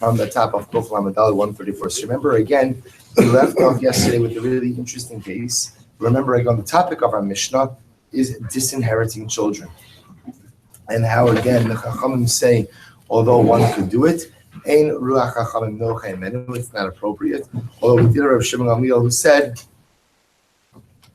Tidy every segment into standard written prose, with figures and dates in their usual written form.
on the top of Kuf Lamadal 134. So remember again, we left off yesterday with a really interesting case. Remember again, the topic of our Mishnah is disinheriting children. And how again the Chachamim say, although one could do it, Ein Ruach Chachamim no Chaim Menu, it's not appropriate. Although we did Rav Shimon Gamliel who said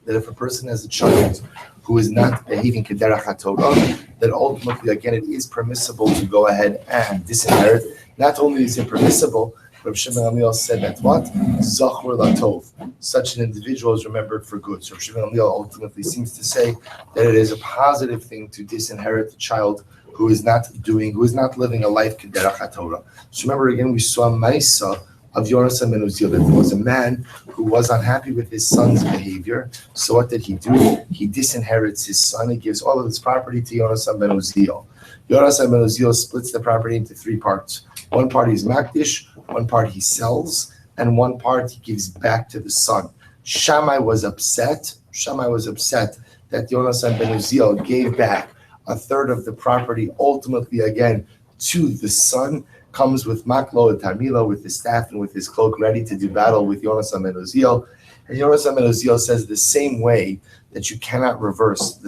that if a person has a child who is not behaving Kederach HaTorah, that ultimately again it is permissible to go ahead and disinherit. Not only is it permissible, Rav Shimon Gamliel said that what? Zachor Latov. Such an individual is remembered for good. So Rav Shimon Gamliel ultimately seems to say that it is a positive thing to disinherit the child who is not living a life Kederach HaTorah. So remember again, we saw Maisa of Yonasan ben Uziel, that there was a man who was unhappy with his son's behavior. So what did he do? He disinherits his son. He gives all of his property to Yonasan ben Uziel. Yonasan ben Uziel splits the property into three parts. One part is Makdish, one part he sells, and one part he gives back to the son. Shammai was upset that Yonasan ben Uziel gave back a third of the property, ultimately again to the son. Comes with Maklo and Tarmila, with his staff and with his cloak, ready to do battle with Yonasan ben Uziel. And Yonasan ben Uziel says the same way that you cannot reverse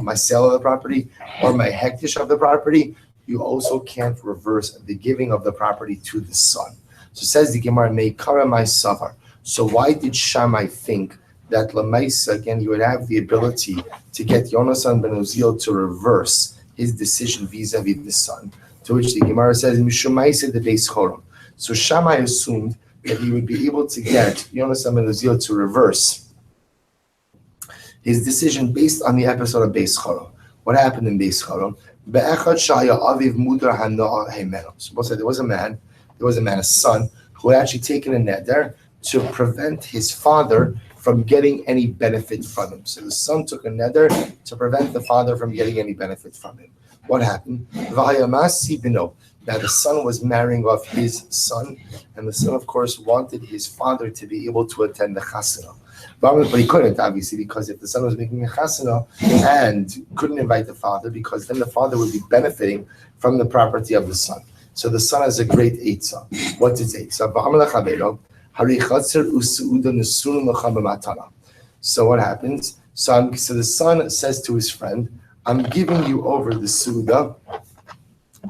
my sale of the property, or my hektish of the property, you also can't reverse the giving of the property to the son. So says the Gemara, Meikara my savar. So why did Shammai think that Lamaisa, again, you would have the ability to get Yonasan ben Uziel to reverse his decision vis-a-vis the son? To which the Gemara says, Mishumaisa the Beis Choron. So Shammai assumed that he would be able to get Yonasan ben Uziel to reverse his decision based on the episode of Beis Choron. What happened in Beis Choron? Suppose that there was a man, a son, who had actually taken a neder to prevent his father from getting any benefit from him. So the son took a neder to prevent the father from getting any benefit from him. What happened? Now the son was marrying off his son, and the son, of course, wanted his father to be able to attend the chasana. But he couldn't, obviously, because if the son was making a chasana and couldn't invite the father, because then the father would be benefiting from the property of the son. So the son has a great eitzah. What is eitzah? So what happens? So the son says to his friend, I'm giving you over the suda,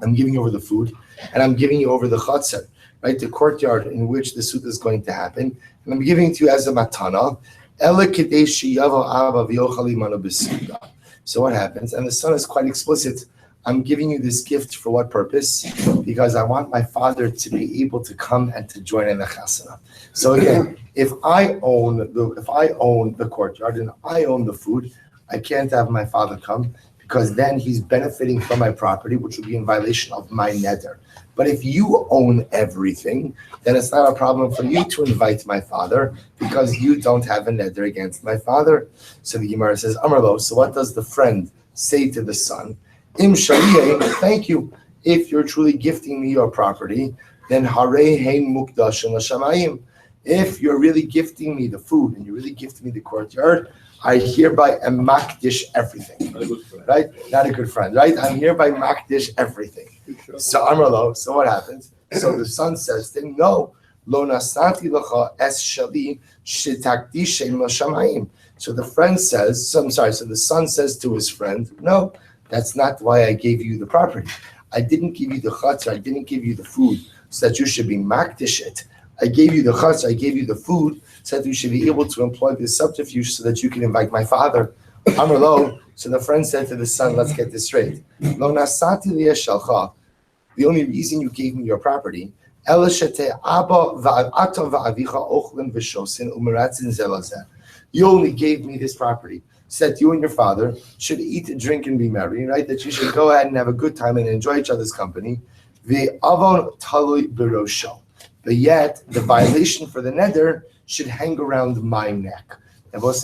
I'm giving you over the food, and I'm giving you over the chatzar, right? The courtyard in which the suda is going to happen, and I'm giving it to you as a matana. So what happens? And the son is quite explicit. I'm giving you this gift for what purpose? Because I want my father to be able to come and to join in the chasana. So again, if I own the courtyard and I own the food, I can't have my father come, because then he's benefiting from my property, which would be in violation of my neder. But if you own everything, then it's not a problem for you to invite my father, because you don't have a neder against my father. So the Gemara says, Amarlo, so what does the friend say to the son? Im shaliyeh, thank you. If you're truly gifting me your property, then harei hein mukdashin l'shamayim. If you're really gifting me the food and you're really gifting me the courtyard, I hereby am makdish everything. Right? Not a good friend, right? I'm hereby makdish everything. So Amrlo, so what happens? So the son says to him, no, lo nasati lacha es shali shitakdishem l'shamayim. So the friend says, so the son says to his friend, no, that's not why I gave you the property. I didn't give you the chatzar, I didn't give you the food so that you should be makdish it. I gave you the chatzar, I gave you the food so that you should be able to employ this subterfuge so that you can invite my father. Amrlo, so the friend said to the son, let's get this straight. Lo nasati liya shalcha. The only reason you gave me your property, you only gave me this property so that you and your father should eat, drink, and be merry, right? That you should go ahead and have a good time and enjoy each other's company. But yet, the violation for the neder should hang around my neck. And what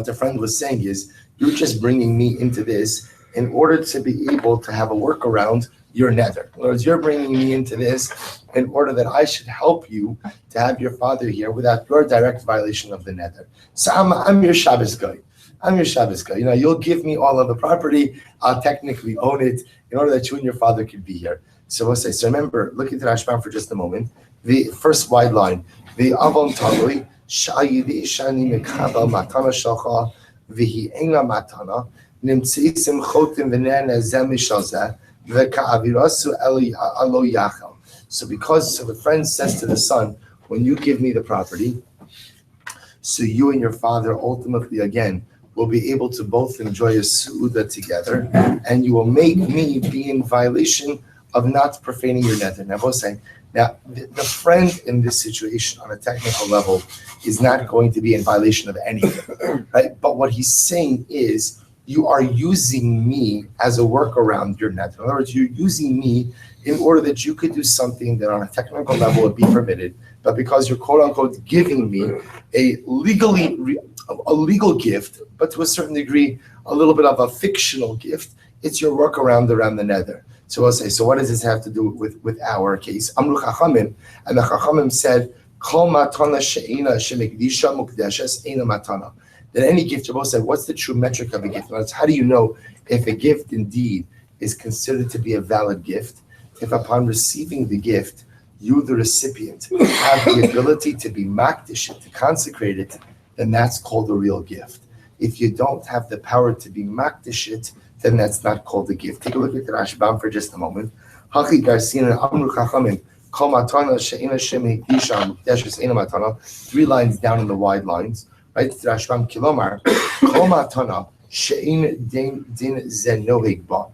the friend was saying is, you're just bringing me into this in order to be able to have a workaround your neder. In other words, you're bringing me into this in order that I should help you to have your father here without your direct violation of the neder. So I'm your Shabbos guy. I'm your Shabbos guy. You'll give me all of the property. I'll technically own it in order that you and your father could be here. So we'll say, so remember, look at the Rashbam for just a moment. The first wide line, the Avon Talui, Sha'yidi Shani Mekabel Matana Shalcha, Vihi Enga Matana, Nimtzisim Chotim V'nena Zemi Shalzeh, V'ka'avirasu Alo Yachel. So the friend says to the son, when you give me the property, so you and your father ultimately, again, will be able to both enjoy a su'uda together, and you will make me be in violation of not profaning your nether. Now, both saying, now, the friend in this situation on a technical level is not going to be in violation of anything, right? But what he's saying is, you are using me as a workaround your nether. In other words, you're using me in order that you could do something that on a technical level would be permitted, but because you're quote unquote giving me a legal gift, but to a certain degree, a little bit of a fictional gift, it's your workaround around the nether. So I'll say, so what does this have to do with our case? Amru Chachamim, and the Chachamim said, Kol matana she'ina shemikdisha mukdeshes eina matana. That any gift, Rabbi said, what's the true metric of a gift? That's how do you know if a gift indeed is considered to be a valid gift? If upon receiving the gift, you, the recipient, have the ability to be makdish it, to consecrate it, then that's called a real gift. If you don't have the power to be makdish it, then that's not called a gift. Take a look at the Rashbam for just a moment. Hachi Garcina Amru Chachamim, Kol matana she'ina shemi hikdisha mukdeshes eina matana. 3 lines down in the wide lines. Right? Rashbam Kilomar, Kol matana she'in din zenohig ba.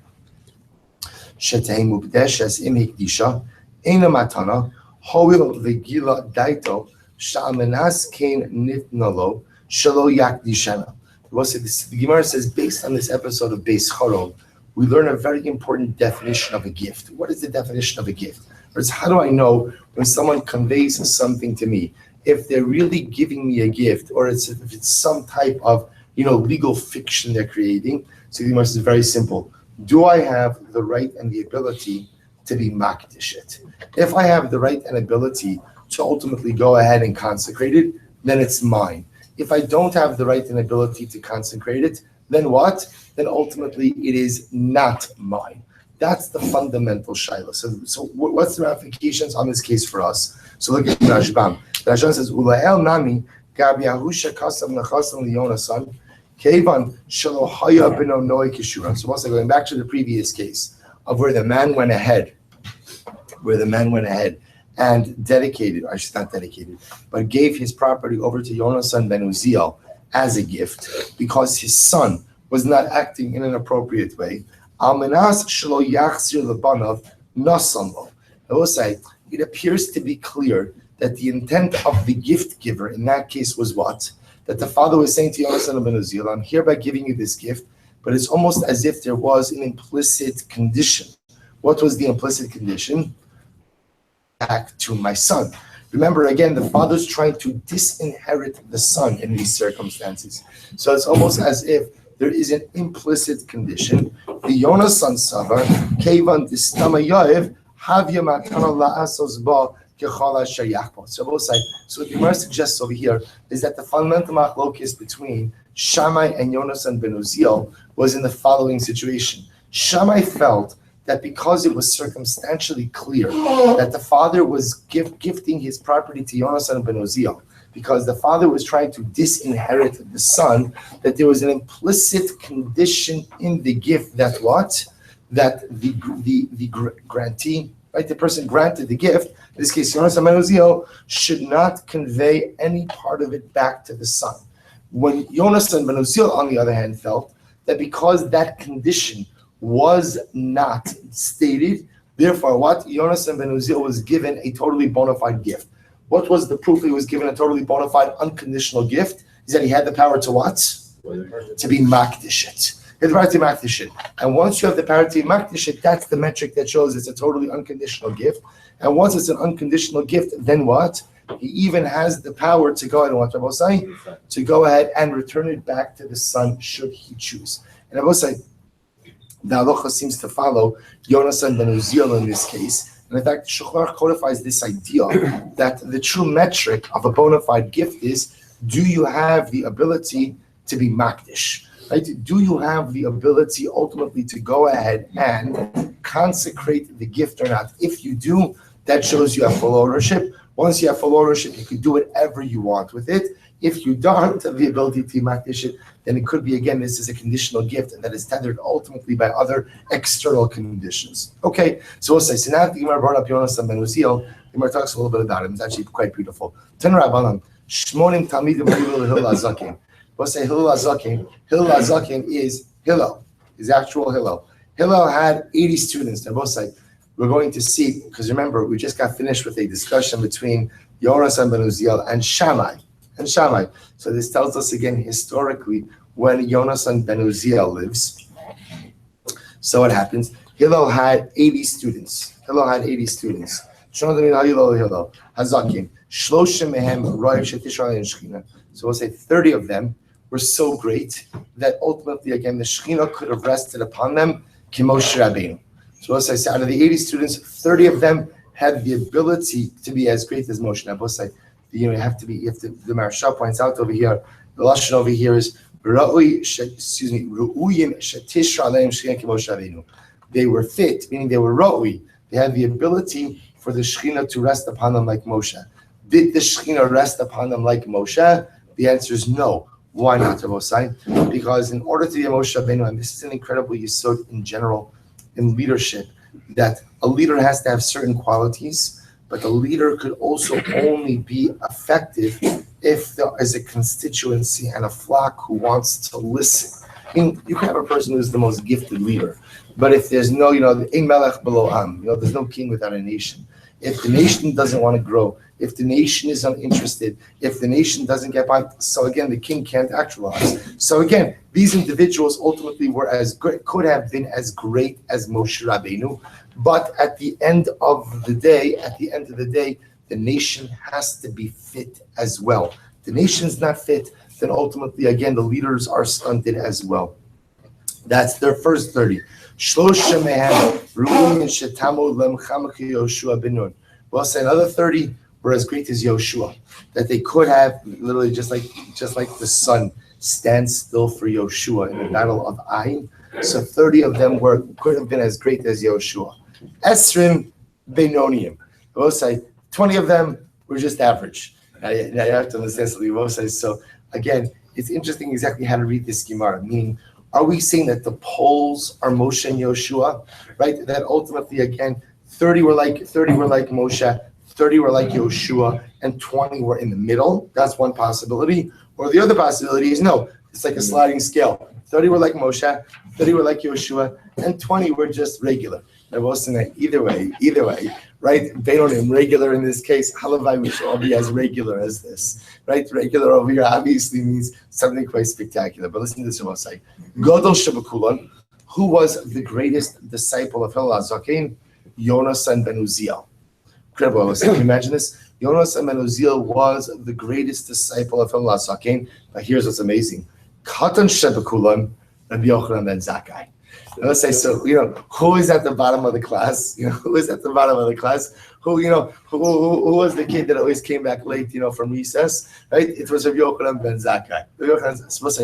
Shetei mukdeshes im hikdisha eina matana. Hoil v'gila daito sha'amenas kein nitnalo shelo yakdishana. The Gemara says, based on this episode of Beis Chorov, we learn a very important definition of a gift. What is the definition of a gift? Or it's how do I know when someone conveys something to me, if they're really giving me a gift, or if it's some type of legal fiction they're creating? So the Gemara says very simple. Do I have the right and the ability to be makdish it? If I have the right and ability to ultimately go ahead and consecrate it, then it's mine. If I don't have the right and ability to consecrate it, then what? Then ultimately it is not mine. That's the fundamental shaila. So what's the ramifications on this case for us? So look at Rashbam. Rashbam says, Ulael nami gab Yahusha kasam nachasam liyonasan kevan shelo haya beno noi kishuran. So also going back to the previous case of where the man went ahead and dedicated, or she's not dedicated, but gave his property over to Yonasan ben Uziel as a gift because his son was not acting in an appropriate way. Almenas shelo yachzir lebanav nasamlo. I will say, it appears to be clear that the intent of the gift giver in that case was what? That the father was saying to Yonasan ben Uziel, I'm hereby giving you this gift, but it's almost as if there was an implicit condition. What was the implicit condition? Back to my son. Remember, again, the father's trying to disinherit the son in these circumstances. So it's almost as if there is an implicit condition. The Yonasan Savar, Kevan Distama Yoev, Havya Matana La'asos Ba Kechala Shayachba. So both sides. So what the Gemara suggests over here is that the fundamental machlokes between Shammai and Yonasan ben Uziel was in the following situation. Shammai felt that because it was circumstantially clear that the father was gifting his property to Yonasan ben Uziel, because the father was trying to disinherit the son, that there was an implicit condition in the gift that what? That the grantee, right, the person granted the gift, in this case Yonasan ben Uziel, should not convey any part of it back to the son. When Yonasan ben Uziel, on the other hand, felt that because that condition was not stated, therefore what? Yonasan ben Uziel was given a totally bona fide gift. What was the proof he was given a totally bona fide unconditional gift? Is that he had the power to what? To be makdish it. He had the power to makdish it. And once you have the power to be makdish it, that's the metric that shows it's a totally unconditional gift. And once it's an unconditional gift, then what? He even has the power to go ahead and what Rabbi say? To go ahead and return it back to the son should he choose. And Rabbi say, the halacha seems to follow Yonasan ben Uziel in this case. And in fact, Shulchan Aruch codifies this idea that the true metric of a bona fide gift is, do you have the ability to be makdish? Right? Do you have the ability ultimately to go ahead and consecrate the gift or not? If you do, that shows you have full ownership. Once you have full ownership, you can do whatever you want with it. If you don't have the ability to makdish it, then it could be, again, this is a conditional gift that is tethered ultimately by other external conditions. Okay, so we'll say, so now the Gemara brought up Yonasan ben Uziel. The Gemara talks a little bit about him. It's actually quite beautiful. Ten Rabbanan, Shmonim Talmidim Hillel Azakim. We'll say Hillel Azakim. Hillel Azakim is Hillel, his actual Hillel. Hillel had 80 students. Now both say, we're going to see, because remember, we just got finished with a discussion between Yonasan ben Uziel and Shammai. So this tells us again historically when Yonasan ben Uziel lives. So what happens? Hillel had 80 students. Hazakim. So we'll say 30 of them were so great that ultimately again the Shekhinah could have rested upon them. Kimosh Rabbeinu. So we'll say out of the 80 students, 30 of them had the ability to be as great as Moshe. Now we'll say, the Maharsha points out over here, the lashon over here is they were fit, meaning they were ra'ui. They had the ability for the Shekhinah to rest upon them like Moshe. Did the Shekhinah rest upon them like Moshe? The answer is no. Why not, Rabosai? Because in order to be a Moshe Rabbeinu, and this is an incredible yesod in general in leadership, that a leader has to have certain qualities, but the leader could also only be effective if there is a constituency and a flock who wants to listen. I mean, you can have a person who's the most gifted leader, but if there's no, ein melech below am, there's no king without a nation. If the nation doesn't want to grow, if the nation is uninterested, if the nation doesn't get by, so again, the king can't actualize. So again, these individuals ultimately were could have been as great as Moshe Rabbeinu, but at the end of the day, the nation has to be fit as well. The nation's not fit, then ultimately, again, the leaders are stunted as well. That's their first 30. We'll say another 30 were as great as Yoshua, that they could have literally just like the sun stands still for Yoshua in the battle of Ai. So 30 of them could have been as great as Yoshua. Esrim Benonium. We'll say 20 of them were just average. Now you have to understand something. We'll say, so again, it's interesting exactly how to read this Gemara, meaning, are we saying that the poles are Moshe and Yoshua, right? That ultimately, again, 30 were like Moshe, 30 were like Yoshua, and 20 were in the middle. That's one possibility. Or the other possibility is no, it's like a sliding scale. 30 were like Moshe, 30 were like Yoshua, and 20 were just regular. Either way, right? Beinonim, regular in this case, halavai, we should all be as regular as this, right? Regular over here obviously means something quite spectacular. But listen to this, Ramosai. Godol Shebakulan, who was the greatest disciple of Hillel Zaken? Yonasan ben Uziel. Incredible. Can you imagine this? Yonasan ben Uziel was the greatest disciple of Hillel Zaken. But here's what's amazing. Katan Shebakulan, Rabbi Yochanan ben Zakkai. Let's say, so, who is at the bottom of the class? Who is at the bottom of the class? Who was the kid that always came back late, from recess, right? It was Rabbi Yochanan ben Zakkai. I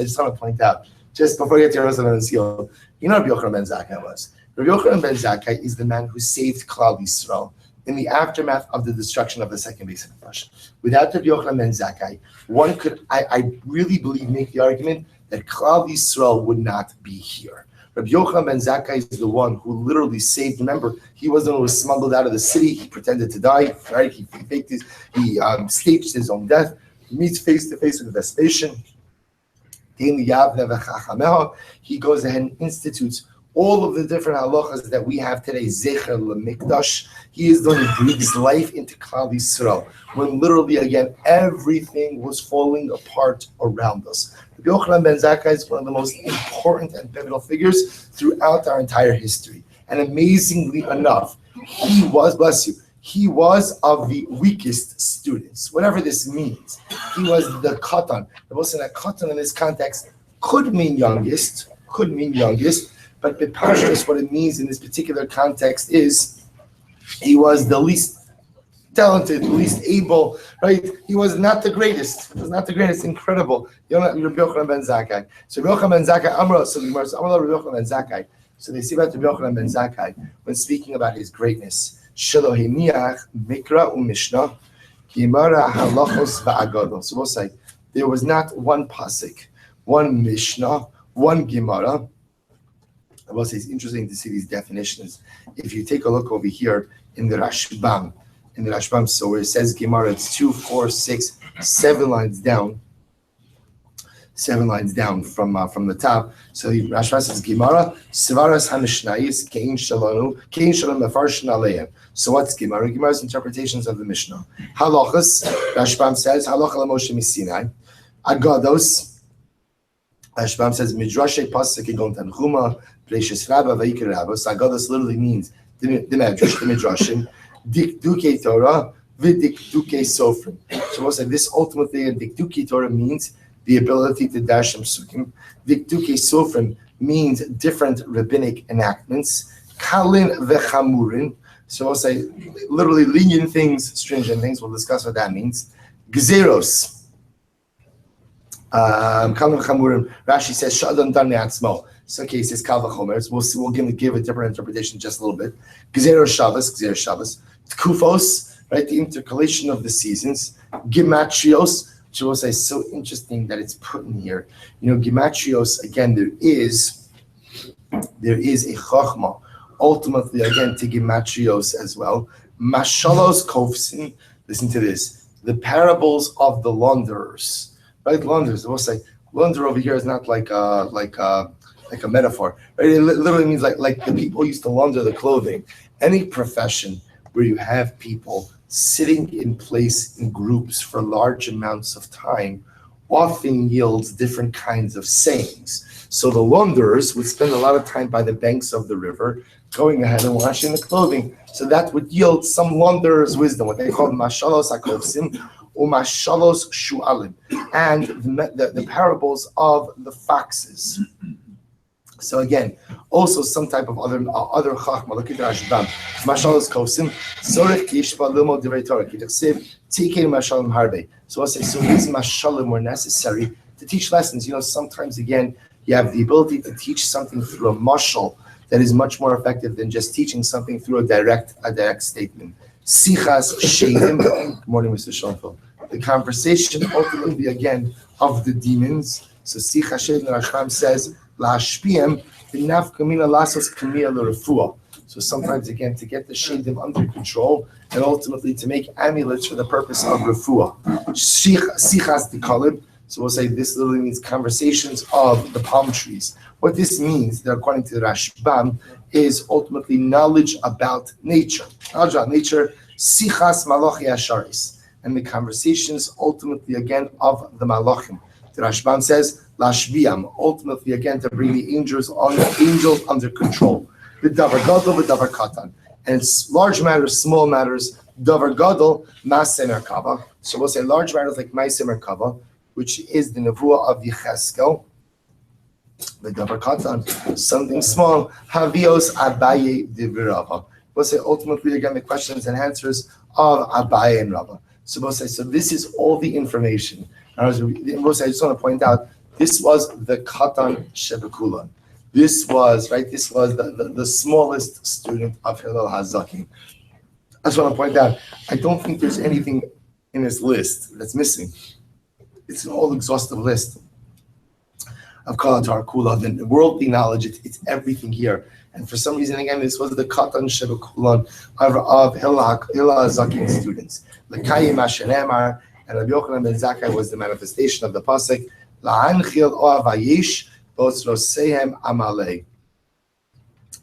just want to point out, just before you get to your Yonasan ben Uziel, Rabbi Yochanan ben Zakkai was. Rabbi Yochanan ben Zakkai is the man who saved Klal Yisrael in the aftermath of the destruction of the second Beis Hamikdash. Without Rabbi Yochanan ben Zakkai, one could, I really believe, make the argument that Klal Yisrael would not be here. Rabbi Yochanan ben Zakkai is the one who literally saved. Remember, he was the one who was smuggled out of the city. He pretended to die, right? He staged his own death. He meets face to face with Vespasian. He goes ahead and institutes all of the different halachas that we have today. Zecher LeMikdash. He is the one who breathes life into Klal Yisrael, when literally, again, everything was falling apart around us. Rabbi Yochanan ben Zakkai is one of the most important and pivotal figures throughout our entire history. And amazingly enough, he was of the weakest students, whatever this means. He was the katan. The most that katan in this context could mean youngest, but b'pashtus, what it means in this particular context is he was the least talented, least able, right? He was not the greatest. He was not the greatest. Incredible. Rabbi Yochanan ben Zakkai. So Rabbi Yochanan ben Zakkai, Amra, so the Gemara says, Amra Rabbi Yochanan ben Zakkai. So they say about Rabbi Yochanan ben Zakkai when speaking about his greatness. Shelo hiniach mikra u'mishnah Gemara halachos va'agadol. So we'll say there was not one pasuk, one mishnah, one Gemara. I will say it's interesting to see these definitions. If you take a look over here in the Rashbam, so where it says Gemara, it's 2, 4, 6, 7 lines down. 7 lines down from the top. So the Rashbam says Gemara, Svaras HaMishnayis Kein Shalom Mefarshin Aleim. So what's Gemara? Gemara's interpretations of the Mishnah. Halachas, Rashbam says Halacha LaMoshe Misinai. Agados, Rashbam says Midrashe Pasuk Egon Tanchuma Preishis Rabba Vayikir Rabba. So Agados literally means the Medrash, the Midrashim. Dikduke Torah, Vidikduke Sofrim. So we'll say this ultimately, Dikduke Torah means the ability to dash Sukkim. Dikduke Sofrim means different rabbinic enactments. Kalin Vechamurin. So we'll say literally lenient things, stringent things. We'll discuss what that means. Gzeros. Kalin Vechamurin. Rashi says Shadon Dan Me'atzmo. So okay, he says Kal V'chomer. We'll give a different interpretation just a little bit. Gzeros Shabbos. Tkufos, right? The intercalation of the seasons. Gimatrios, which will say so interesting that it's put in here. Gimatrios, again, there is a chachma. Ultimately, again, to gimatrios as well. Mashalos kofsin, listen to this. The parables of the launderers, right? Launderers, we'll say, launder over here is not like a metaphor, right? It literally means like the people used to launder the clothing. Any profession where you have people sitting in place in groups for large amounts of time often yields different kinds of sayings. So the launderers would spend a lot of time by the banks of the river, going ahead and washing the clothing. So that would yield some launderer's wisdom, what they call mashalos hakovsim or mashalos shu'alim, and the parables of the foxes. So again, also some type of other chachma. Look at the Rashbam. Mashalos kosim sorech kishpa limo divrei Torah kitachsev tikei mashalim harbe. So I'll say these mashalim were necessary to teach lessons. Sometimes again you have the ability to teach something through a mashal that is much more effective than just teaching something through a direct statement. Sichas sheidim. Good morning, Mr. Schoenfeld. The conversation ultimately again of the demons. So sichas sheidim, the Rashbam says. So sometimes again to get the shaidim under control and ultimately to make amulets for the purpose of refuah. Sichas the kalib. So we'll say this literally means conversations of the palm trees. What this means, that according to the Rashbam, is ultimately knowledge about nature. Knowledge about nature, sichas malachi asharis, and the conversations ultimately again of the malachim. The Rashbam says, Lashviam, ultimately again to bring the angels under control. The davar gadol, the davar katan. And it's large matters, small matters, davar gadol, ma'aseh merkava. So we'll say large matters like ma'aseh merkava, which is the nevuah of Yecheskel. The davar katan, something small, havios abaye divrava. We'll say ultimately again the questions and answers of Abaye and Rava. So we'll say, so this is all the information. I just want to point out, this was the Katan Shebekulan. This was the smallest student of Hillel HaZakim. I just want to point out, I don't think there's anything in this list that's missing. It's an all-exhaustive list of Kalatar Kula, the worldly knowledge, it's everything here. And for some reason, again, this was the Katan Shebekulan of Hillel HaZakim students. L'kayim Hashem and Rabbi Yochanan ben Zakkai was the manifestation of the pasuk La'anchil oavayish bosrosehem amalei.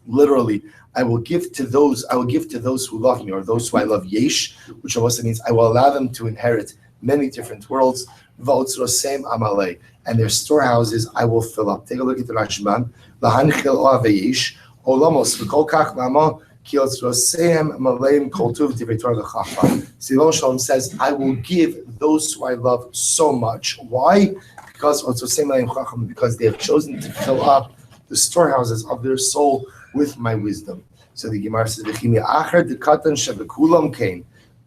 Literally, I will give to those who love me, or those who I love, yesh, which also means I will allow them to inherit many different worlds. V'otzrosehem amalei, and their storehouses I will fill up. Take a look at the Rashbam. La'anchil oavayish olamos v'kol kach lama. Shalom says, I will give those who I love so much. Why? Because they have chosen to fill up the storehouses of their soul with my wisdom. So the Gemara says,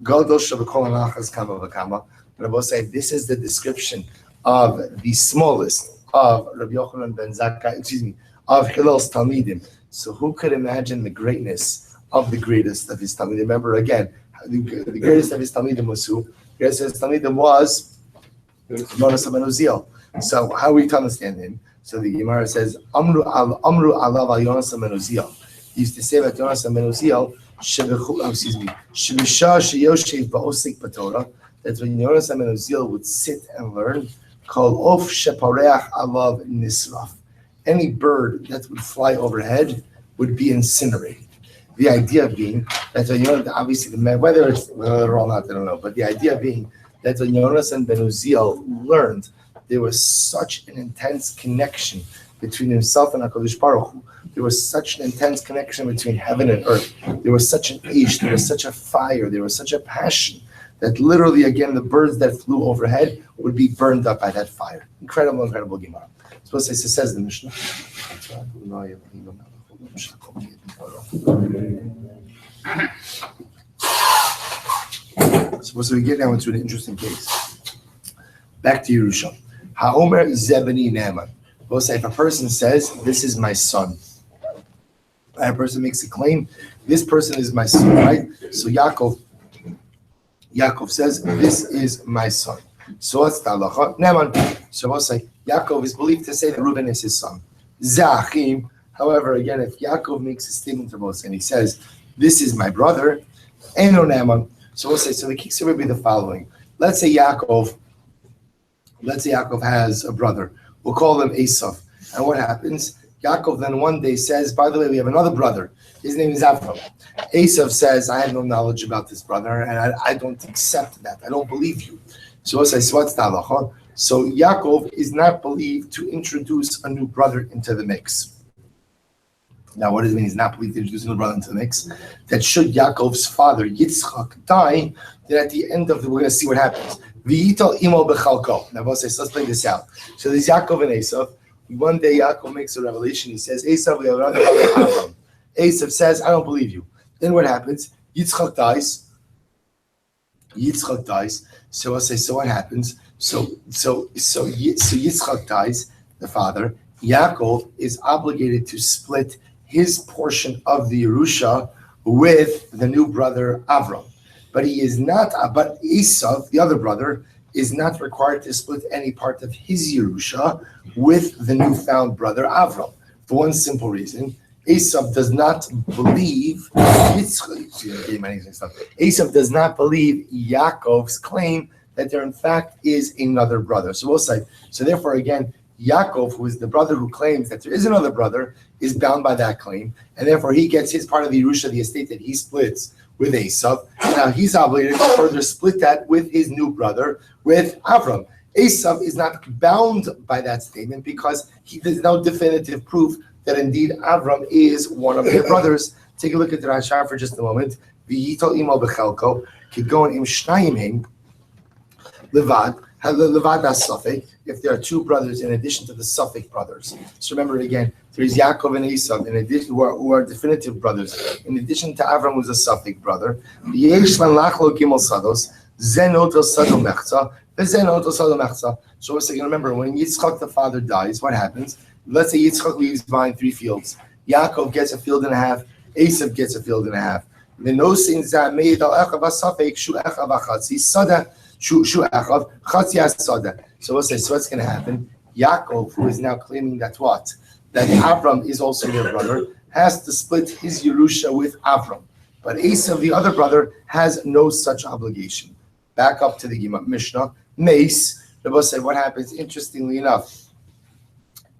Gadol shebekol hanachas kama v'kama. But I will say this is the description of the smallest of Rabbi Yochanan ben Zakkai, of Hillel's Talmidim. So who could imagine the greatness of the greatest of his Talmidim? Remember again, the greatest of his Talmidim was who? The greatest of his Talmidim was Yonas ben Uziel. So how are we to understand him? So the Gemara says, Amru alav al Yonas ben Uziel. He used to say about Yonas ben Uziel, Shebisha sheyoshev ba'osik b'Torah, that when Yonas ben Uziel would sit and learn, Kol of shepareach alav nisraf. Any bird that would fly overhead would be incinerated. The idea being that obviously whether it's or not, I don't know, but the idea being that when Yonas ben Uziel learned, there was such an intense connection between himself and HaKadosh Baruch Hu. There was such an intense connection between heaven and earth. There was such an ish, there was such a fire, there was such a passion that literally, again, the birds that flew overhead would be burned up by that fire. Incredible, incredible Gemara. So it says the Mishnah. So we get now into an interesting case. Back to Yerusha. Ha'omer zebani ne'eman. We'll say if a person says, this is my son. And a person makes a claim, this person is my son, right? So Yaakov says, this is my son. So what's the halacha? Ne'eman. So we'll say, Yaakov is believed to say that Reuben is his son. Zachim. However, again, if Yaakov makes a statement to Moshe and he says, this is my brother, Eno Ne'eman. So we'll say, so the kiksa would be the following. Let's say Yaakov has a brother. We'll call him Esav. And what happens? Yaakov then one day says, by the way, we have another brother. His name is Avram. Esav says, I have no knowledge about this brother, and I don't accept that. I don't believe you. So we'll say, so what's the halacha? So Yaakov is not believed to introduce a new brother into the mix. Now, what does it mean? He's not believed to introduce a new brother into the mix. That should Yaakov's father Yitzchak die, then at the end of we're going to see what happens. V'yitol imo bechalko. Now, let's play this out. So there's Yaakov and Esav. One day Yaakov makes a revelation. He says, Esav, we have another brother. Esav says, I don't believe you. Then what happens? Yitzchak dies. So I'll say, so what happens? So Yitzchak dies, the father. Yaakov is obligated to split his portion of the Yerusha with the new brother Avram. But he is not, but Esav, the other brother, is not required to split any part of his Yerusha with the newfound brother Avram. For one simple reason, Esav does not believe Esav does not believe Yaakov's claim that there in fact is another brother. So we'll say, so therefore again, Yaakov, who is the brother who claims that there is another brother, is bound by that claim, and therefore he gets his part of the Yerusha, the estate that he splits with Esav. Now he's obligated to further split that with his new brother, with Avram. Esav is not bound by that statement because there's no definitive proof that indeed Avram is one of their brothers. Take a look at the Rashar for just a moment. V'yitol imo bechelko, kigon im shnayim heim, levad as-safek, if there are two brothers in addition to the Safek brothers. So remember again, there's Yaakov and Esav in addition who are definitive brothers. In addition to Avram, who's a Safek brother. So we're saying, remember, when Yitzchak the father dies, what happens? Let's say Yitzchak leaves behind 3 fields. Yaakov gets a field and a half. Esav gets a field and a half. So we'll say, so what's going to happen? Yaakov, who is now claiming that what? That Avram is also their brother, has to split his Yerusha with Avram. But Esav, the other brother, has no such obligation. Back up to the Mishnah. Mace, Rabbi said, what happens? Interestingly enough,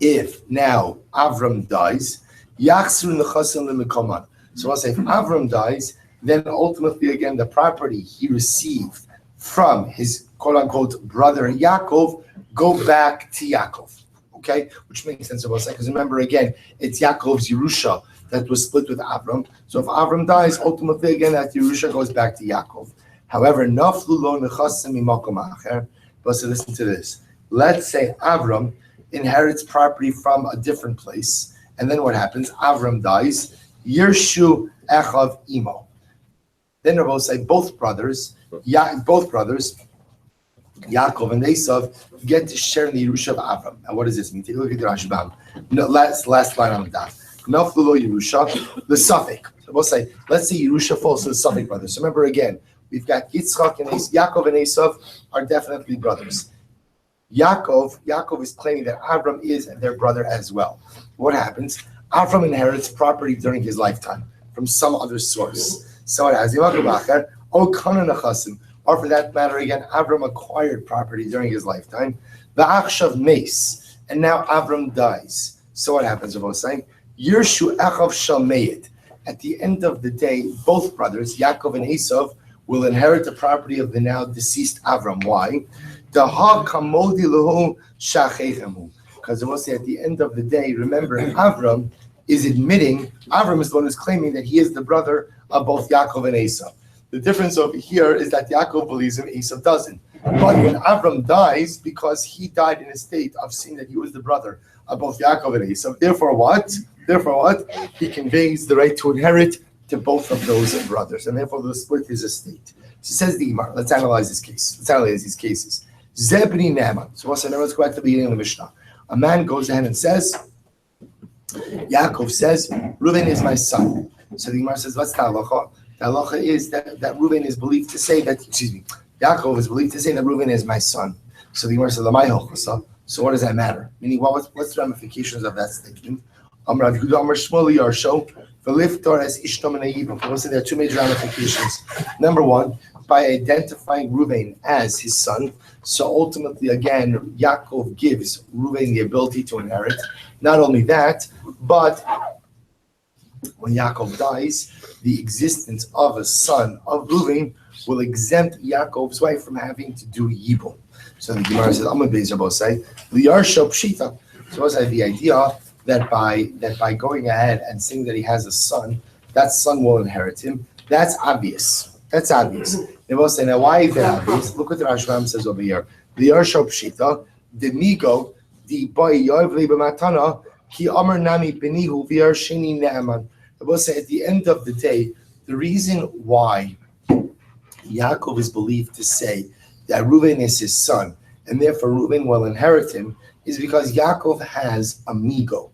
if now Avram dies, Yachsru nechasim lemikoman. So I'll say, if Avram dies, then ultimately again the property he received from his quote-unquote brother Yaakov go back to Yaakov, okay? Which makes sense of us, because remember again, it's Yaakov's Yerusha that was split with Avram. So if Avram dies, ultimately again that Yerusha goes back to Yaakov. However, naflu lo nechasim mimakom acher. But so listen to this. Let's say Avram inherits property from a different place, and then what happens? Avram dies. Yershu echav imo. Then Rabbi say both brothers, Yaakov and Esav, get to share in the Yerusha of Avram. Now, what does this mean? Take a look at the Rashbam. No, last line on the dot. Naflulo Yerusha, the Suffolk. So we'll say, let's say Yerusha falls to the Suffolk brothers. So remember again, we've got Yitzchak and Yaakov and Esav are definitely brothers. Yaakov is claiming that Avram is their brother as well. What happens? Avram inherits property during his lifetime from some other source. So it has or for that matter, again, Avram acquired property during his lifetime. Va'achshav meis, and now Avram dies. So what happens? Rabbi saying, Yershu Echav Shalmeyed. At the end of the day, both brothers, Yaakov and Esav, will inherit the property of the now deceased Avram. Why? Because Rabbi say, at the end of the day, remember, Avram is the one who's claiming that he is the brother of both Yaakov and Esav. The difference over here is that Yaakov believes him, Esav doesn't. But when Avram dies, because he died in a state of seeing that he was the brother of both Yaakov and Esav, therefore what? He conveys the right to inherit to both of those brothers, and therefore the split his estate. So says the Gemara. Let's analyze this case. Let's analyze these cases. Zebni Naaman. So let's go back to the beginning of the Mishnah. A man goes ahead and says, Yaakov says, Reuven is my son. So the Gemara says, what's the halacha? The halacha is that Reuven is believed to say that, Yaakov is believed to say that Reuven is my son. So the Gemara says, Lamai hochasa. So what does that matter? Meaning, what's the ramifications of that statement? Amar Avguda Amar Shmuel Yarsho, V'liftar es ishtom and Listen, there are two major ramifications. Number one, by identifying Reuven as his son, so ultimately, again, Yaakov gives Reuven the ability to inherit. Not only that, but when Yaakov dies, the existence of a son of Reuven will exempt Yaakov's wife from having to do yibum. So the Gemara says, "Amar Beis Rabbi say, liyarsho pshita." So what's the idea that by going ahead and saying that he has a son, that son will inherit him? That's obvious. They will say, now why is that obvious? Look what the Rashbam says over here. Liyarsho pshita, the migo, the boy yoivli b'matana, ki amar nami benihu v'yarshini ne'aman. I will say at the end of the day, the reason why Yaakov is believed to say that Reuven is his son, and therefore Reuven will inherit him, is because Yaakov has a migo.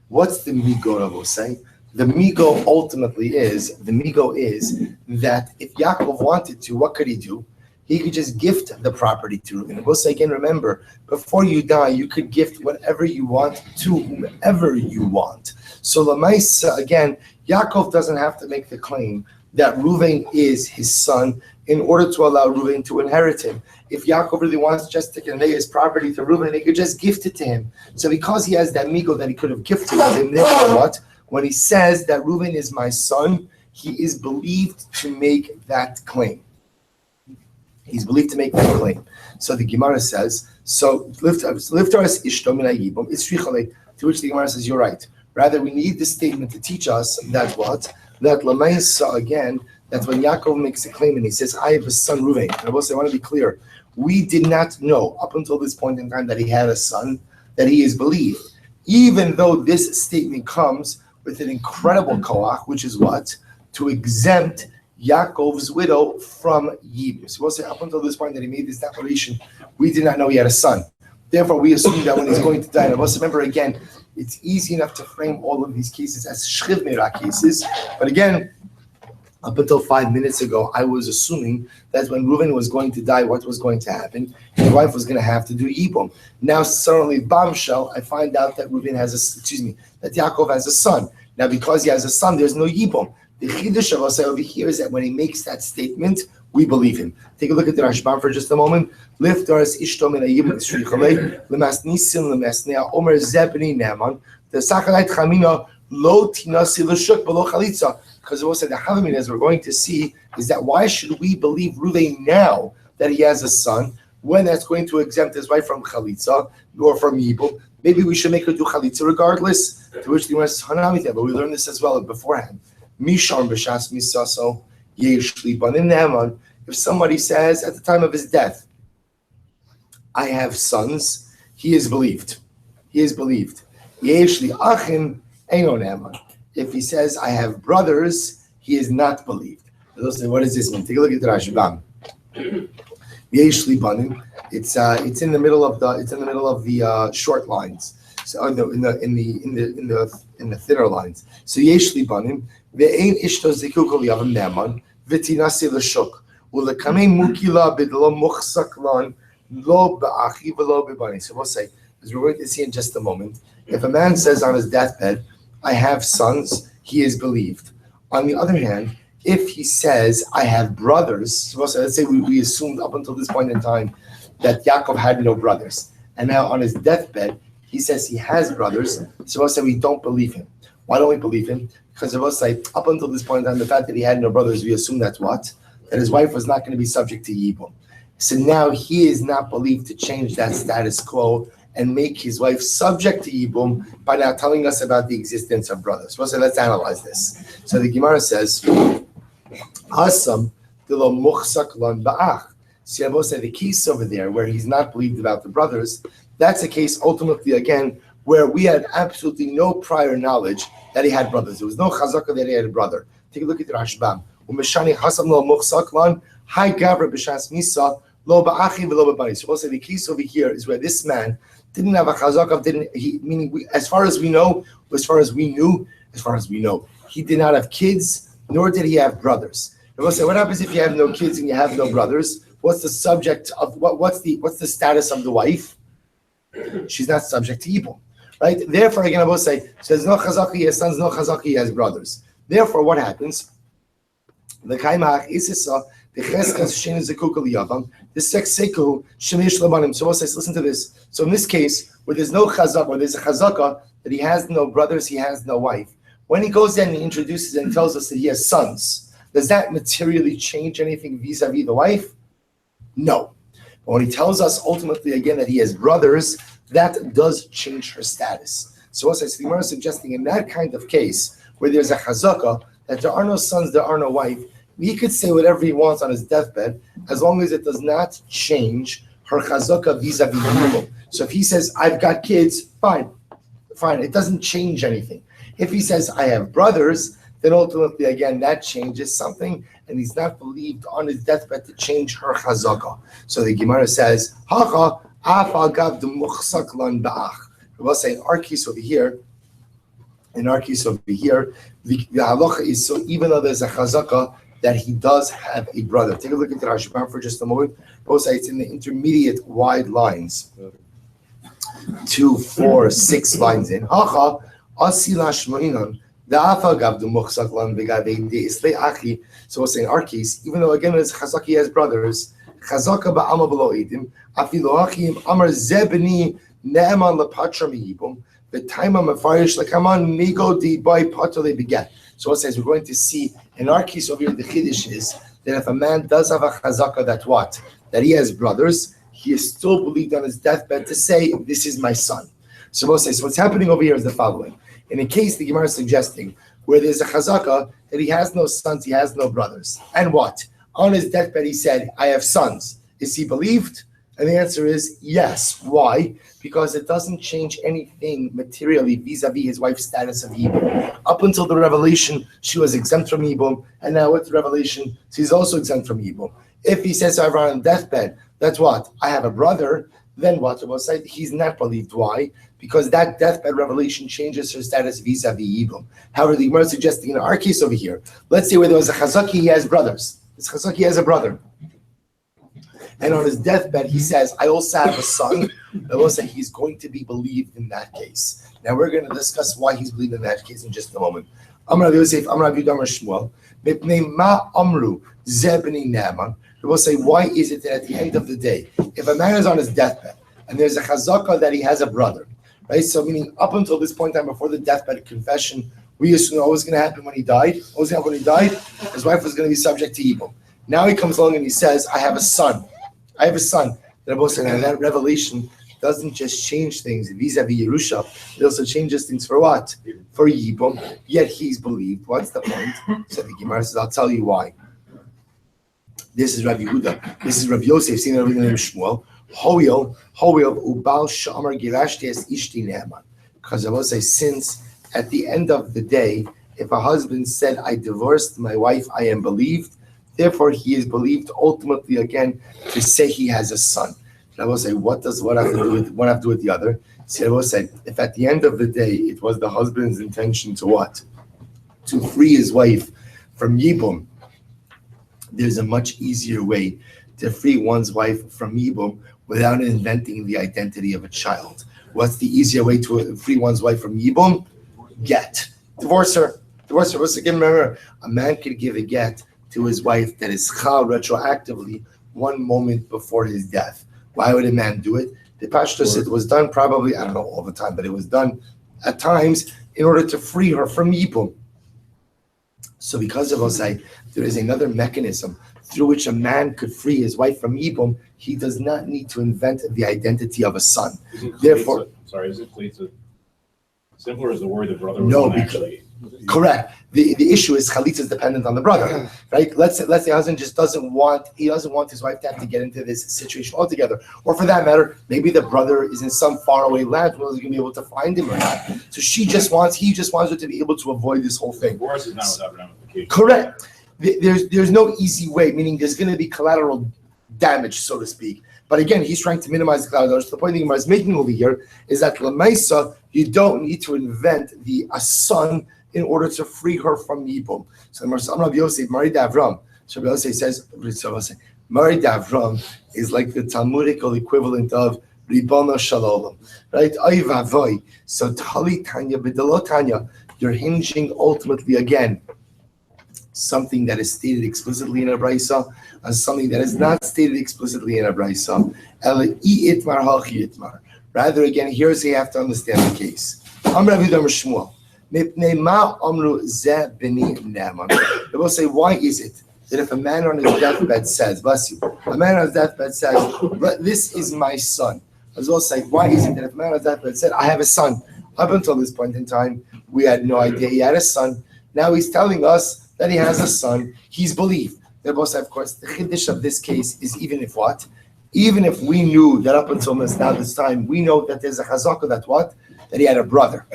What's the migo, I will say? The migo ultimately is that if Yaakov wanted to, what could he do? He could just gift the property to Reuven. I will say again, remember, before you die, you could gift whatever you want to whomever you want. So Lamaisa, again, Yaakov doesn't have to make the claim that Reuven is his son in order to allow Reuven to inherit him. If Yaakov really wants just to convey his property to Reuven, he could just gift it to him. So because he has that migo that he could have gifted him, therefore what? When he says that Reuven is my son, he is believed to make that claim. He's believed to make that claim. So the Gemara says, to which the Gemara says, you're right. Rather, we need this statement to teach us that what? That Lamaisa, again, that when Yaakov makes a claim and he says, I have a son, Reuven. And I want to be clear. We did not know up until this point in time that he had a son, that he is believed. Even though this statement comes with an incredible koach, which is what? To exempt Yaakov's widow from Yibum. So we'll say up until this point that he made this declaration, we did not know he had a son. Therefore, we assume that when he's going to die, and let's remember again, it's easy enough to frame all of these cases as shchiv meirah cases. But again, up until 5 minutes ago, I was assuming that when Reuven was going to die, what was going to happen? His wife was going to have to do yibum. Now, suddenly, bombshell, I find out that that Yaakov has a son. Now, because he has a son, there's no yibum. The chiddush of us over here is that when he makes that statement, we believe him. Take a look at the Rashbam for just a moment. Lift doras ishto min hayibum tzrichalei lemas nisim lemesnei omer zebni neman the sakalait chamina lo tinasi l'shuk below chalitza. Because also the Havamim, as we're going to see, is that why should we believe Reuven now that he has a son when that's going to exempt his wife from chalitza or from yibum? Maybe we should make her do chalitza regardless. To which the Gemara says, but we learned this as well beforehand. Mishar b'shas misaso yeshli banim ne'eman. If somebody says at the time of his death, I have sons, he is believed. Yeshli achim eino ne'eman. If he says, I have brothers, he is not believed. They'll say, what does this mean? Take a look at the Rashbam. Yesh libanim. It's in the middle of the short lines. So in the thinner lines. So yesh libanim ve'ein ishto zikuk liyavam ne'aman v'tinasi l'shuk u'lekamei mukila b'lo muchsak lan lo ba'achi v'lo b'bani. So we'll say, as we're going to see in just a moment, if a man says on his deathbed, I have sons, he is believed. On the other hand, if he says, I have brothers, so let's say we assumed up until this point in time that Yaakov had no brothers. And now on his deathbed, he says he has brothers. So we'll say we don't believe him. Why don't we believe him? Because we'll say up until this point in time, the fact that he had no brothers, we assume that's what? That his wife was not going to be subject to Yibum. So now he is not believed to change that status quo and make his wife subject to Yibum by now telling us about the existence of brothers. So let's analyze this. So the Gemara says, Asam dilo muchsak lan ba'ach. See, I will say the case over there where he's not believed about the brothers, that's a case ultimately, again, where we had absolutely no prior knowledge that he had brothers. There was no chazaka that he had a brother. Take a look at the Rashbam. Umeshani hasam lo muchsak lan, hai gavra b'shas misa, lo ba'achi v'lo b'bani. So we'll say the case over here is where this man didn't have a chazaka, meaning as far as we know, he did not have kids, nor did he have brothers. And we'll say, what happens if you have no kids and you have no brothers? What's the subject of what's the status of the wife? She's not subject to Yibum, right? Therefore, again, I will say, so there's no chazaki, he has sons, no chazaki, he has brothers. Therefore, what happens? The kaimach isisa the cheskas shein zekuk liyavam the sex seku shemish labanim. So we'll say, listen to this. So in this case, where there's no chazak, where there's a chazaka that he has no brothers, he has no wife. When he goes in and he introduces and tells us that he has sons, does that materially change anything vis-a-vis the wife? No. But when he tells us ultimately again that he has brothers, that does change her status. So also the Gemara is suggesting in that kind of case where there's a chazaka, that there are no sons, there are no wife, he could say whatever he wants on his deathbed as long as it does not change her chazaka vis-a-vis Yibum. So if he says, I've got kids, fine, it doesn't change anything. If he says, I have brothers, then ultimately, again, that changes something, and he's not believed on his deathbed to change her chazaka. So the Gemara says, Hacha, afal gav de muchsak lan ba'ach. We'll say in our case over here, the halacha is so even though there's a chazaka that he does have a brother. Take a look at the Rashbam for just a moment. Both sides in the intermediate wide lines. 2, 4, 6 lines in. Hacha, asila shmoinan. So we'll say in our case, even though again it's Chazaki has brothers, Chazaka ba'ama below edim, afilu achim amar zebni ne'eman lepatra miyibum, the time I'm a farish lekaman migo di by patole beget. So it says we're going to see in our case over here the chiddush is that if a man does have a Chazaka that he has brothers, he is still believed on his deathbed to say this is my son. So we'll say so what's happening over here is the following. In a case the Gemara is suggesting where there's a chazaka that he has no sons, he has no brothers. And what? On his deathbed he said, I have sons. Is he believed? And the answer is yes. Why? Because it doesn't change anything materially vis-a-vis his wife's status of Yibum. Up until the revelation, she was exempt from Yibum, and now with the revelation, she's also exempt from Yibum. If he says, however, on deathbed, that's what? I have a brother, then what? We'll say he's not believed. Why? Because that deathbed revelation changes her status vis-a-vis Yibum. However, the Gemara is suggesting in our case over here, let's say where there was a Chazaki, he has brothers. This Chazaki has a brother. And on his deathbed, he says, I also have a son. I will say he's going to be believed in that case. Now we're going to discuss why he's believed in that case in just a moment. Amar Rabbi Yosef, Amar Rabbi Yudam Shmuel, Mipnei ma amru zebni ne'aman. We will say, why is it that at the end of the day, if a man is on his deathbed, and there's a chazaka that he has a brother, right? So meaning up until this point in time, before the deathbed confession, we assume what was going to happen when he died. What was going to happen when he died? His wife was going to be subject to Yibum. Now he comes along and he says, I have a son. That revelation doesn't just change things vis-a-vis Yerusha. It also changes things for what? For Yibum. Yet he's believed. What's the point? So the Gemara says, I'll tell you why. This is Rabbi Yehuda. This is Rabbi Yosef. Seen everything in Shmuel. Hoyel ubal shamar girashti es ishti ne'eman. Because I will say, since at the end of the day, if a husband said, I divorced my wife, I am believed, Therefore, he is believed ultimately again to say he has a son. I will say, what does one have to do with one have to do with the other? See, I will say, if at the end of the day it was the husband's intention to what? To free his wife from Yibum, there's a much easier way to free one's wife from Yibum without inventing the identity of a child. What's the easier way to free one's wife from Yibum? Get. Divorce her. Divorce her. Once again, remember, a man could give a get to his wife that is chal retroactively 1 moment before his death. Why would a man do it? The Pashtus, it was done probably, I don't know all the time, but it was done at times in order to free her from Yibum. So because of Osai, there is another mechanism through which a man could free his wife from Yibum. He does not need to invent the identity of a son. Therefore, is it Chalitza simpler as the word the brother was not actually? Correct. The issue is Chalitza is dependent on the brother, right? Let's say the husband just doesn't want his wife to have to get into this situation altogether, or for that matter, maybe the brother is in some faraway land where he's going to be able to find him or not. So he just wants her to be able to avoid this whole thing. Divorce is not without ramifications. Correct. There's no easy way, meaning there's going to be collateral damage, so to speak. But again, he's trying to minimize the collateral damage. The point the Gemara is making over here is that Lamaisa, you don't need to invent a son in order to free her from Yibum. So Rabbi Yosef, Mari Davram. So Rabbi Yosef says, Mari Davram is like the Talmudical equivalent of Ribono Shalom, right? Oy vavoy. So Tali Tanya B'delo Tanya, you're hinging ultimately again something that is stated explicitly in a brisa and something that is not stated explicitly in a brisa. Rather, again, here's how you have to understand the case. They will say, why is it that if a man on his deathbed says, bless you, a man on his deathbed says, this is my son. As well say, why is it that if a man on his deathbed said, I have a son? Up until this point in time, we had no idea he had a son. Now he's telling us that he has a son. He's believed. They both say, of course, the chiddush of this case is even if what? Even if we knew that up until this time, we know that there's a chazaka that what? That he had a brother.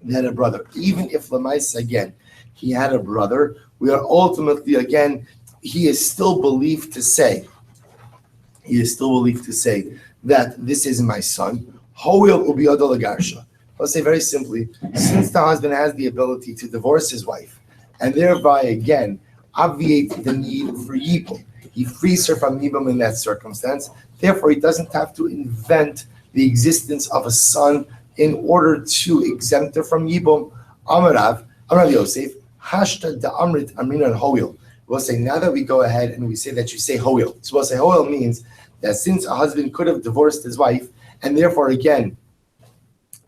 He had a brother. Even if Lamais, again, he had a brother, we are ultimately, again, he is still believed to say that this is my son. Hoil ubiyado lagarsha. Let's say very simply, since the husband has the ability to divorce his wife and thereby, again, obviate the need for yibum, he frees her from yibum in that circumstance. Therefore, he doesn't have to invent the existence of a son in order to exempt her from Yibum. Amarav Yosef, Hashta da Amrit Amrinan Hoil. We'll say, now that we go ahead and we say that you say Hoil. So we'll say Hoil means that since a husband could have divorced his wife and therefore again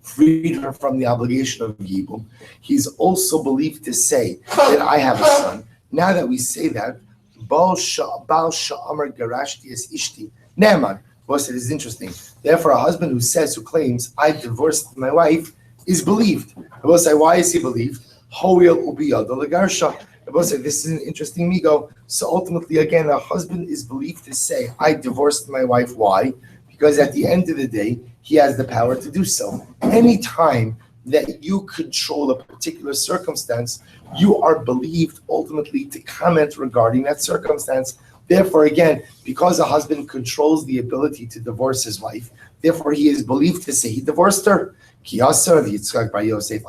freed her from the obligation of Yibum, he's also believed to say that I have a son. Now that we say that, Baal Sha'amar Garashti is Ishti. Ne'eman. It is interesting. Therefore, a husband who claims, I divorced my wife, is believed. I will say, why is he believed? Hoil ubiyado legarsha. I will say, this is an interesting migo. So ultimately, again, a husband is believed to say, I divorced my wife. Why? Because at the end of the day, he has the power to do so. Any time that you control a particular circumstance, you are believed ultimately to comment regarding that circumstance. Therefore, again, because a husband controls the ability to divorce his wife, therefore he is believed to say he divorced her. So Rav Yitzchak bar Yosef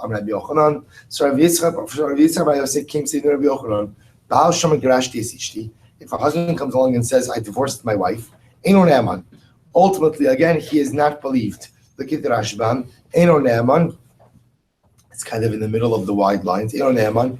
came saying to Rabbi Yochanan, if a husband comes along and says, I divorced my wife, Eino Ne'eman. Ultimately, again, he is not believed. Look at the Rashbam, Eino Ne'eman. It's kind of in the middle of the wide lines. Eino Ne'eman.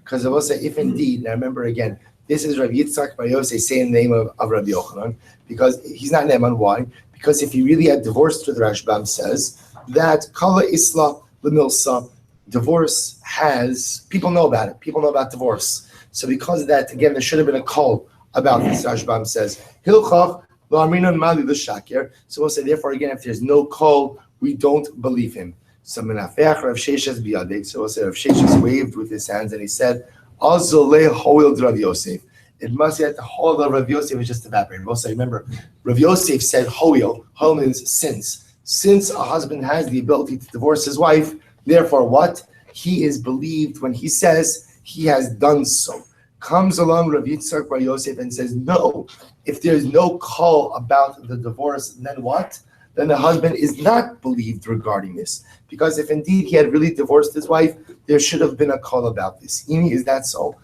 Because I will say, if indeed, now remember again, this is Rav Yitzchak bar Yosef saying the name of Rabbi Yochanan, because he's not Ne'eman. Why? Because if he really had divorced her, the Rashbam says that Kala Isla Lemilsa, divorce has, people know about it. People know about divorce. So because of that, again, there should have been a call about this, Rashbam says. Hilchach La'aminan Mali L'Shakir. So we'll say, therefore, again, if there's no call, we don't believe him. So we'll say Rav Sheshes waved with his hands and he said, Azoleh Hoil Rav Yosef. It must be that the whole of Rav Yosef is just evaporated. We'll say, remember, Rav Yosef said Hoil. Hoil means since. Since a husband has the ability to divorce his wife, therefore what? He is believed when he says he has done so. Comes along Rav Yitzchak Bar Yosef and says, no, if there's no call about the divorce, then what? Then the husband is not believed regarding this. Because if indeed he had really divorced his wife, there should have been a call about this. Ini, is that so?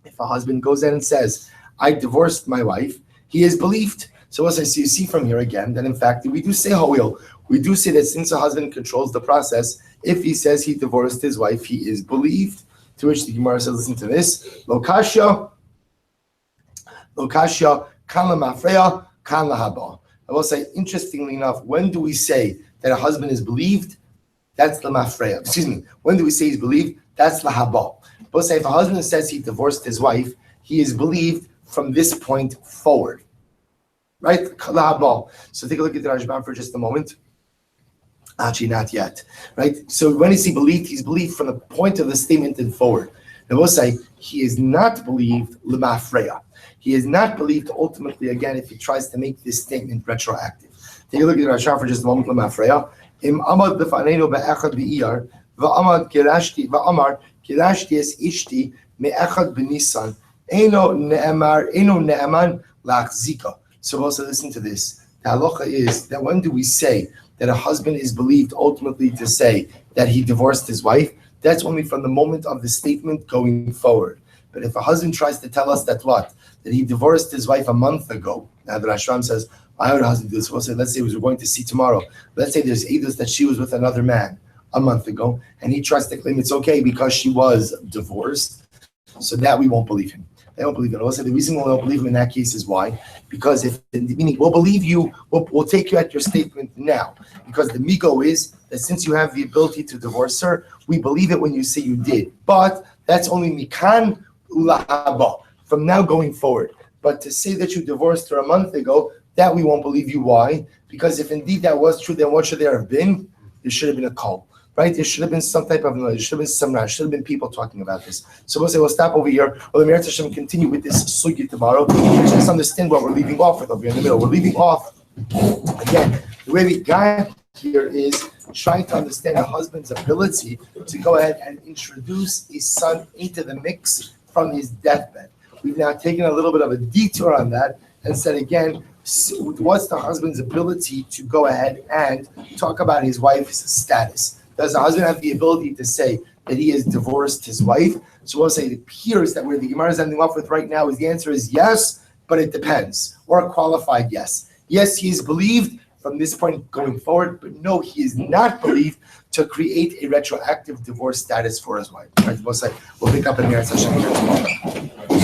If a husband goes in and says, I divorced my wife, he is believed. So as I see, you see from here again, that in fact, we do say ho'il. We do say that since a husband controls the process, if he says he divorced his wife, he is believed. To which the Gemara says, listen to this. Lokashya, kan lamafreya, kan lahaba. I will say, interestingly enough, when do we say that a husband is believed? That's lamafreya. Excuse me. When do we say he's believed? That's lahaba. But say if a husband says he divorced his wife, he is believed from this point forward. Right? Lahaba. So take a look at the Rashbam for just a moment. Actually, not yet. Right? So when is he believed? He's believed from the point of the statement and forward. And we'll say he is not believed lemafreya. He is not believed ultimately again if he tries to make this statement retroactive. Take a look at the Rashbam for just a moment. Lemafreya. Im amad b'faneinu be'echad be'iyar v'amad kirashti v'amar kirashti es ishti me'echad b'nisan eno ne'eman lachzika. So also listen to this. The halacha is that when do we say that a husband is believed ultimately to say that he divorced his wife? That's only from the moment of the statement going forward. But if a husband tries to tell us that what? That he divorced his wife a month ago. Now the Rashbam says, why would a husband do this? We'll say, let's say we're going to see tomorrow. Let's say there's edus that she was with another man a month ago, and he tries to claim it's okay because she was divorced. So that we won't believe him. They don't believe it. Also, the reason we don't believe him in that case is why? Because if meaning we'll believe you, we'll take you at your statement now. Because the migo is that since you have the ability to divorce her, we believe it when you say you did. But that's only mikan ulahaba from now going forward. But to say that you divorced her a month ago, that we won't believe you. Why? Because if indeed that was true, then what should there have been? There should have been a call. Right? There should have been some type of noise. There should have been some rush. There should have been people talking about this. So we'll say we'll stop over here. Well, the Meretz Hashem continue with this sugi tomorrow. Just understand what we're leaving off with over here in the middle. We're leaving off again. The way we got here is trying to understand a husband's ability to go ahead and introduce his son into the mix from his deathbed. We've now taken a little bit of a detour on that and said again, what's the husband's ability to go ahead and talk about his wife's status? Does the husband have the ability to say that he has divorced his wife? So we'll say it appears that where the Gemara is ending off with right now is the answer is yes, but it depends, or a qualified yes. Yes, he is believed from this point going forward, but no, he is not believed to create a retroactive divorce status for his wife. Right? We'll say we'll pick up in Meretz Hashem here tomorrow.